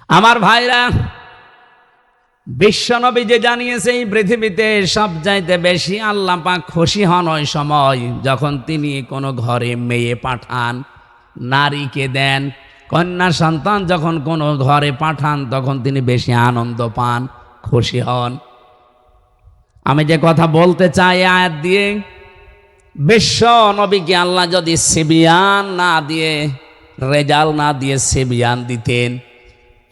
আমার ভাইরা, বিশ্বনবী যে জানিয়েছে এই পৃথিবীতে সবচাইতে বেশি আল্লাহ পাক খুশি হন ওই সময় যখন তিনি কোনো ঘরে মেয়ে পাঠান, নারীকে দেন, কন্যা সন্তান যখন কোনো ঘরে পাঠান তখন তিনি বেশি আনন্দ পান, খুশি হন। আমি যে কথা বলতে চাই আয়াত দিয়ে, বিশ্ব নবীকে আল্লাহ যদি সিবিয়ান না দিয়ে, রেজাল্ট না দিয়ে সিবিয়ান দিতেন,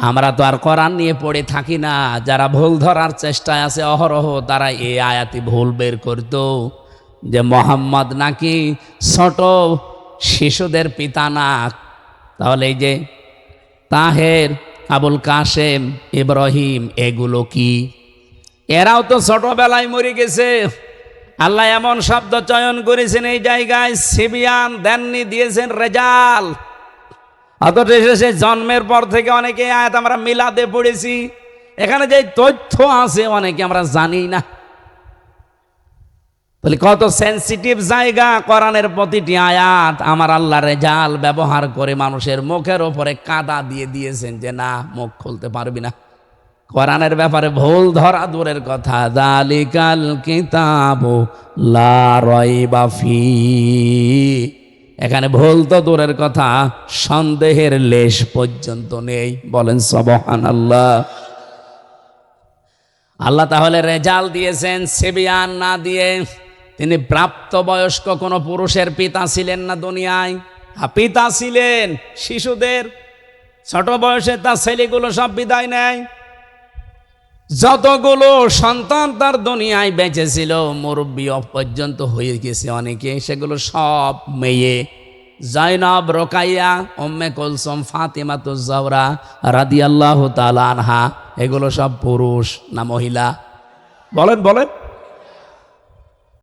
আমরা তো আর কোরআন নিয়ে পড়ে থাকি না। যারা ভুল ধরার চেষ্টায় আছে অহরহ, তারা এই আয়াতি ভুল বের করত যে মোহাম্মদ নাকি ছোট শিশুদের পিতা না। তাহলে এই যে তাহের, আবুল কাসেম, ইব্রাহিম, এগুলো কি? এরাও তো ছোটবেলায় মরে গেছে। আল্লাহ এমন শব্দ চয়ন করেছেন এই জায়গায়, সিবিয়ান দেননি, দিয়েছেন রেজাল। অথচ সে জন্মের পর থেকে অনেকে আয়াত আমরা মিলাদে পড়েছি, এখানে যে তথ্য আছে অনেকে আমরা জানি না। বলি কত সেন্সিটিভ জায়গা কোরআনের প্রতিটি আয়াত আমার আল্লাহ রেজাল ব্যবহার করে মানুষের মুখের ওপরে কাদা দিয়ে দিয়েছেন যে না, মুখ খুলতে পারবি না। কোরআনের ব্যাপারে ভুল ধরা দূরের কথা, যালিকাল কিতাবু লা রাইবা ফি, এখানে ভুল তো দূরের কথা, সন্দেহের লেশ পর্যন্ত নেই। বলেন সুবহানাল্লাহ। আল্লাহ তাহলে রেজাল্ট দিয়েছেন সিবিয়ান না দিয়ে। তিনি প্রাপ্তবয়স্ক কোনো পুরুষের পিতা ছিলেন না দুনিয়ায়। পিতা ছিলেন শিশুদের, ছোট বয়সে তার ছেলেগুলো সব বিদায় নেয়। যতগুলো সন্তান তার দুনিয়ায় বেঁচে ছিল, মুরব্বী পর্যন্ত হয়ে গেছে অনেকে, সেগুলো সব মেয়ে। জয়নব, রোকাইয়া, উম্মে কুলসুম, ফাতিমাতুজ জহরা রাদিয়াল্লাহু তাআলা আনহা, এগুলো সব পুরুষ না মহিলা? বলেন বলেন।